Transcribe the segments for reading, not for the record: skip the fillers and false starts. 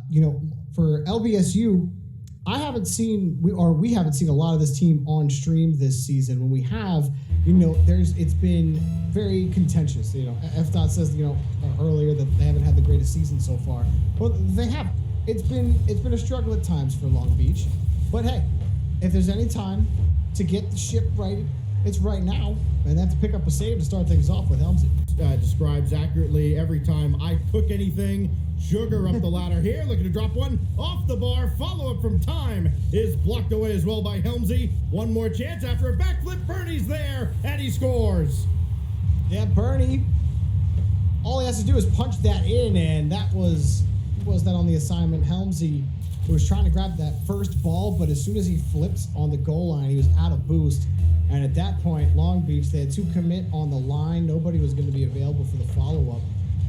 you know, for LBSU, we haven't seen a lot of this team on stream this season. When we have, you know, it's been very contentious. You know, FDOT says, you know, earlier that they haven't had the greatest season so far. Well, they have. It's been a struggle at times for Long Beach. But hey, if there's any time to get the ship righted, it's right now, and they have to pick up a save to start things off with Helmsy. Describes accurately every time I cook anything. Sugar up the ladder here, looking to drop one off the bar. Follow-up from Time is blocked away as well by Helmsy. One more chance after a backflip. Bernie's there, and he scores. Yeah, Bernie, all he has to do is punch that in, and that was that on the assignment. Helmsy was trying to grab that first ball, but as soon as he flipped on the goal line, he was out of boost. And at that point, Long Beach, they had 2 commit on the line. Nobody was going to be available for the follow-up.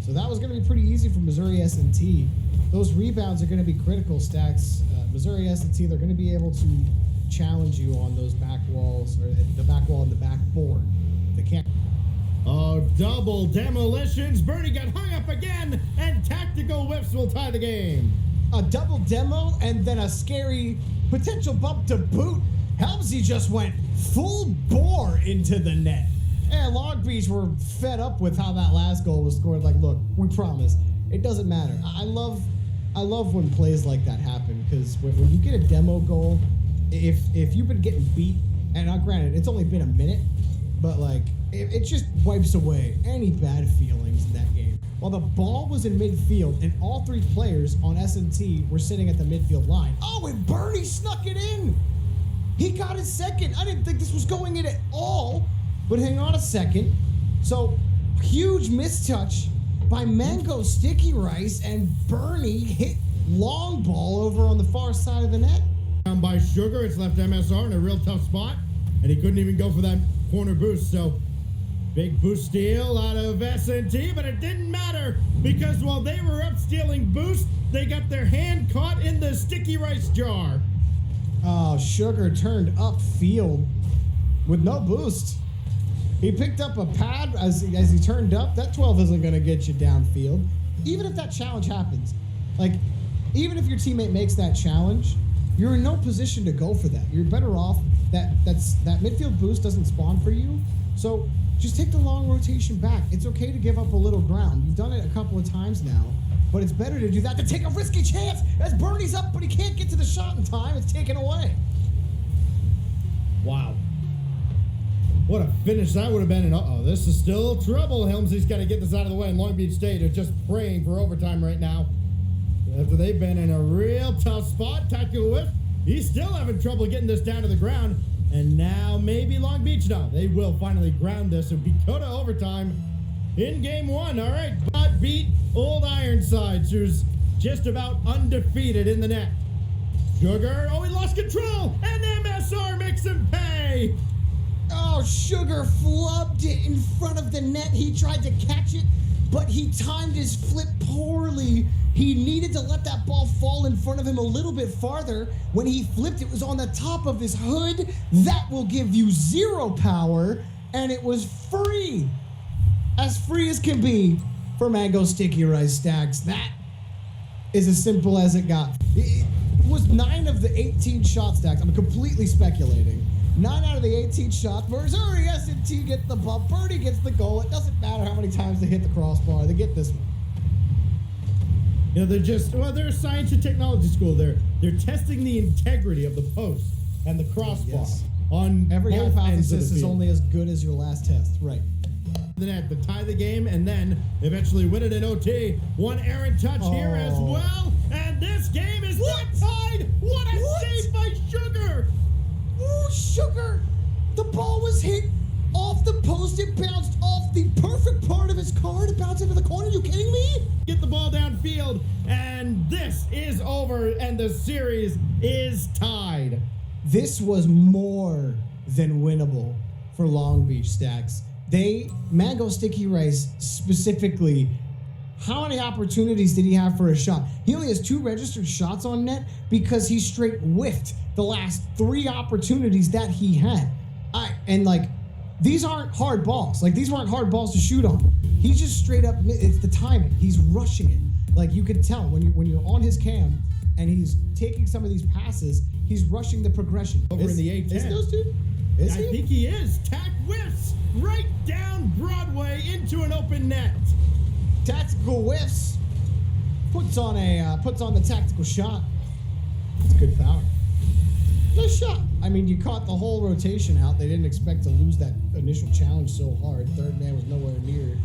So that was going to be pretty easy for Missouri S&T. Those rebounds are going to be critical, Stacks. Missouri S&T, they're going to be able to challenge you on those back walls, or the back wall and the back board. They can't. Oh, double demolitions. Bernie got hung up again, and tactical whips will tie the game. A double demo and then a scary potential bump to boot. Helmsy just went full bore into the net. And Long Beach were fed up with how that last goal was scored. Like, look, we promise. It doesn't matter. I love when plays like that happen, because when you get a demo goal, if you've been getting beat, and granted, it's only been a minute, but like, it just wipes away any bad feelings in that game. While the ball was in midfield, and all 3 players on S&T were sitting at the midfield line. Oh, and Bernie snuck it in! He got his second. I didn't think this was going in at all. But hang on a second. So, huge mistouch by Mango Sticky Rice, and Bernie hit long ball over on the far side of the net. Down by Sugar, it's left MSR in a real tough spot, and he couldn't even go for that corner boost. So, big boost steal out of S&T, but it didn't matter, because while they were up stealing boost, they got their hand caught in the Sticky Rice jar. Oh, Sugar turned upfield with no boost. He picked up a pad as he turned up. That 12 isn't going to get you downfield. Even if that challenge happens, like, even if your teammate makes that challenge, you're in no position to go for that. You're better off that midfield boost doesn't spawn for you. So just take the long rotation back. It's okay to give up a little ground. You've done it a couple of times now, but it's better to do that than take a risky chance as Bernie's up, but he can't get to the shot in time. It's taken away. Wow. What a finish that would have been. And uh-oh, this is still trouble. Helmsy's got to get this out of the way, and Long Beach State are just praying for overtime right now. After they've been in a real tough spot, tactical whip, he's still having trouble getting this down to the ground. And now maybe Long Beach, no, they will finally ground this and go to overtime in game 1. All right, but beat Old Ironsides, who's just about undefeated in the net. Sugar, oh, he lost control, and MSR makes him pay. Oh, Sugar flubbed it in front of the net. He tried to catch it, but he timed his flip poorly. He needed to let that ball fall in front of him a little bit farther. When he flipped, it was on the top of his hood. That will give you 0 power, and it was free. As free as can be for Mango Sticky Rice, Stacks. That is as simple as it got. It was 9 of the 18 shot, Stacks. I'm completely speculating. 9 out of the 18 shots. Missouri S&T get the bump. Bernie gets the goal. It doesn't matter how many times they hit the crossbar. They get this one. You know, they're a science and technology school. They're testing the integrity of the post and the crossbar on every both hypothesis ends of the is field. only as good as your last test. Right. The net to tie the game and then eventually win it in OT. One errant touch here as well. And this game is not tied. What a save by Sugar. Ooh, Sugar! The ball was hit off the post. It bounced off the perfect part of his card. It bounced into the corner. Are you kidding me? Get the ball downfield, and this is over, and the series is tied. This was more than winnable for Long Beach, Stacks. Mango Sticky Rice specifically, how many opportunities did he have for a shot? He only has 2 registered shots on net because he straight whiffed the last 3 opportunities that he had. These aren't hard balls. Like, these weren't hard balls to shoot on. He's just straight up, it's the timing. He's rushing it. Like you could tell when you're on his cam and he's taking some of these passes, he's rushing the progression. Over in the A10. Is those two? Is I he? think he is. Tack whiffs right down Broadway into an open net. Tactical whiffs. Puts on the tactical shot. It's good power. Nice shot. I mean, you caught the whole rotation out. They didn't expect to lose that initial challenge so hard. Third man was nowhere near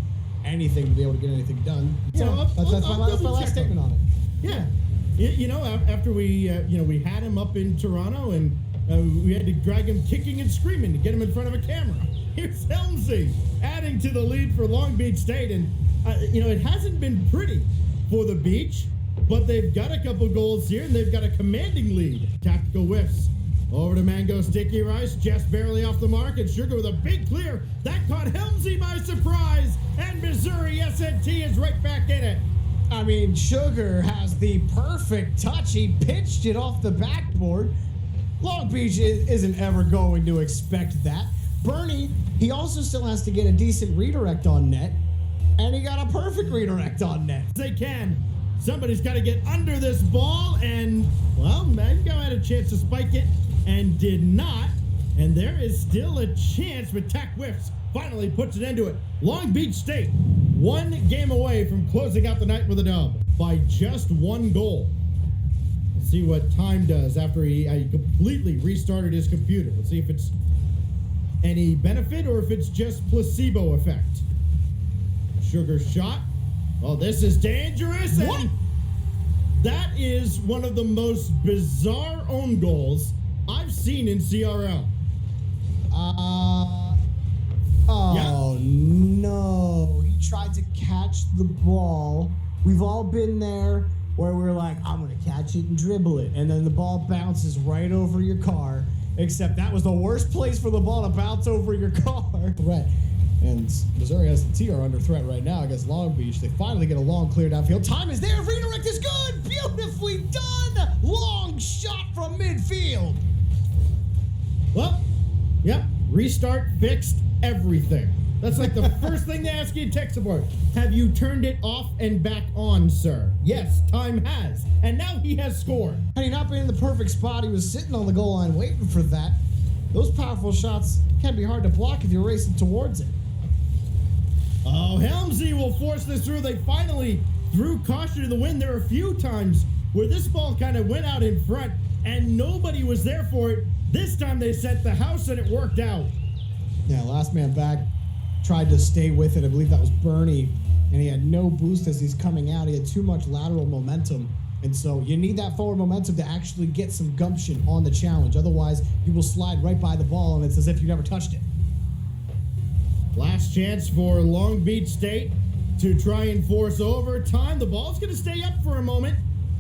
anything to be able to get anything done. So that's my last statement on it. Yeah. You know, after we had him up in Toronto and we had to drag him kicking and screaming to get him in front of a camera. Here's Helmsy adding to the lead for Long Beach State. And, it hasn't been pretty for the Beach, but they've got a couple goals here and they've got a commanding lead. Tactical whiffs. Over to Mango Sticky Rice, just barely off the mark, and Sugar with a big clear. That caught Helmsy by surprise, and Missouri SNT is right back in it. I mean, Sugar has the perfect touch. He pitched it off the backboard. Long Beach isn't ever going to expect that. Bernie, he also still has to get a decent redirect on net, and he got a perfect redirect on net. They can. Somebody's got to get under this ball, and, well, Mango had a chance to spike it and did not. And there is still a chance, but Tack Whiffs finally puts an end to it. Long Beach State, one game away from closing out the night with a dub by just one goal. Let's see what Time does after he completely restarted his computer. Let's see if it's any benefit or if it's just placebo effect. Sugar shot. Oh, this is dangerous. What? And that is one of the most bizarre own goals I've seen in CRL. Oh, Yeah. no. He tried to catch the ball. We've all been there where we're like, I'm going to catch it and dribble it. And then the ball bounces right over your car. Except that was the worst place for the ball to bounce over your car. Right. And Missouri S&T are under threat right now against Long Beach. They finally get a long clear downfield. Time is there. Redirect is good. Beautifully done. Long shot from midfield. Well, yep. Restart fixed everything. That's like the first thing they ask you in tech support. Have you turned it off and back on, sir? Yes, Time has. And now he has scored. Had he not been in the perfect spot, he was sitting on the goal line waiting for that. Those powerful shots can be hard to block if you're racing towards it. Oh, Helmsy will force this through. They finally threw caution to the wind. There are a few times where this ball kind of went out in front and nobody was there for it. This time they sent the house and it worked out. Yeah, last man back tried to stay with it. I believe that was Bernie, and he had no boost as he's coming out. He had too much lateral momentum, and so you need that forward momentum to actually get some gumption on the challenge. Otherwise, you will slide right by the ball, and it's as if you never touched it. Last chance for Long Beach State to try and force overtime. The ball's going to stay up for a moment.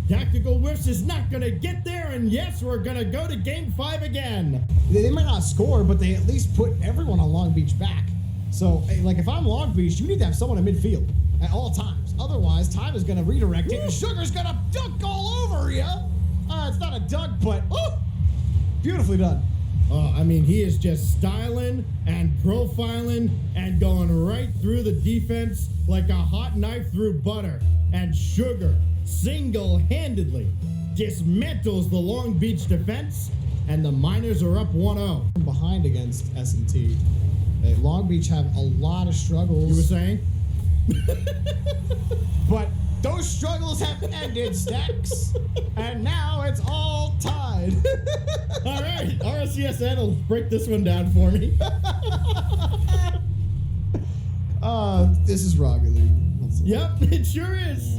Tactical Whiffs is not going to get there, and yes, we're going to go to Game 5 again. They might not score, but they at least put everyone on Long Beach back. So, like, if I'm Long Beach, you need to have someone in midfield at all times. Otherwise, Time is going to redirect it, and Sugar's going to dunk all over you. It's not a dunk, but beautifully done. I mean, he is just styling and profiling and going right through the defense like a hot knife through butter. And Sugar single-handedly dismantles the Long Beach defense, and the Miners are up 1-0. From behind against S&T. Long Beach have a lot of struggles. You were saying? But those struggles have ended, Stacks. And now it's all tied. All right, RLCS will break this one down for me. This is Rocket League. Yep, it sure is.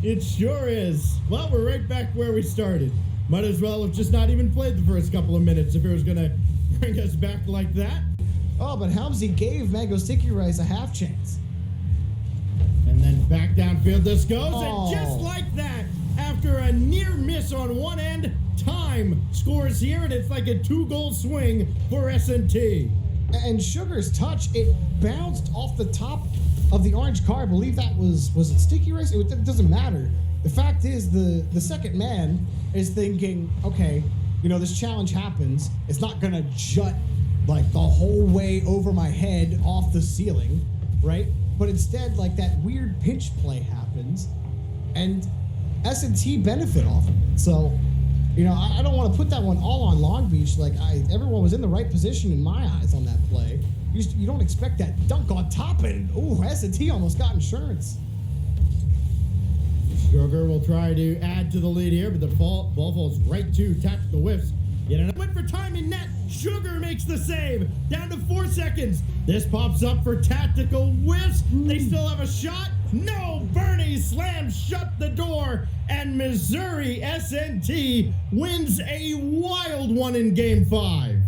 It sure is. Well, we're right back where we started. Might as well have just not even played the first couple of minutes if it was going to bring us back like that. Oh, but Helmsy gave Mango Sticky Rice a half chance. And then back downfield this goes, Oh. and just like that, after a near miss on one end, Time scores here, and it's like a 2-goal swing for S&T. And Sugar's touch, it bounced off the top of the orange car. I believe that was it Sticky Rice? It doesn't matter. The fact is, the second man is thinking, okay, this challenge happens. It's not going to jut like the whole way over my head off the ceiling, right? But instead, like, that weird pinch play happens, and S&T benefit off of it. So, you know, I don't want to put that one all on Long Beach. Like, everyone was in the right position in my eyes on that play. You don't expect that dunk on top, and ooh, S&T almost got insurance. Sugar will try to add to the lead here, but the ball falls right to Tactical Whiffs. Yet another went for time in net. Sugar makes the save. Down to 4 seconds. This pops up for Tactical Whiffs. They still have a shot. No, Bernie slams shut the door, and Missouri S&T wins a wild one in Game 5.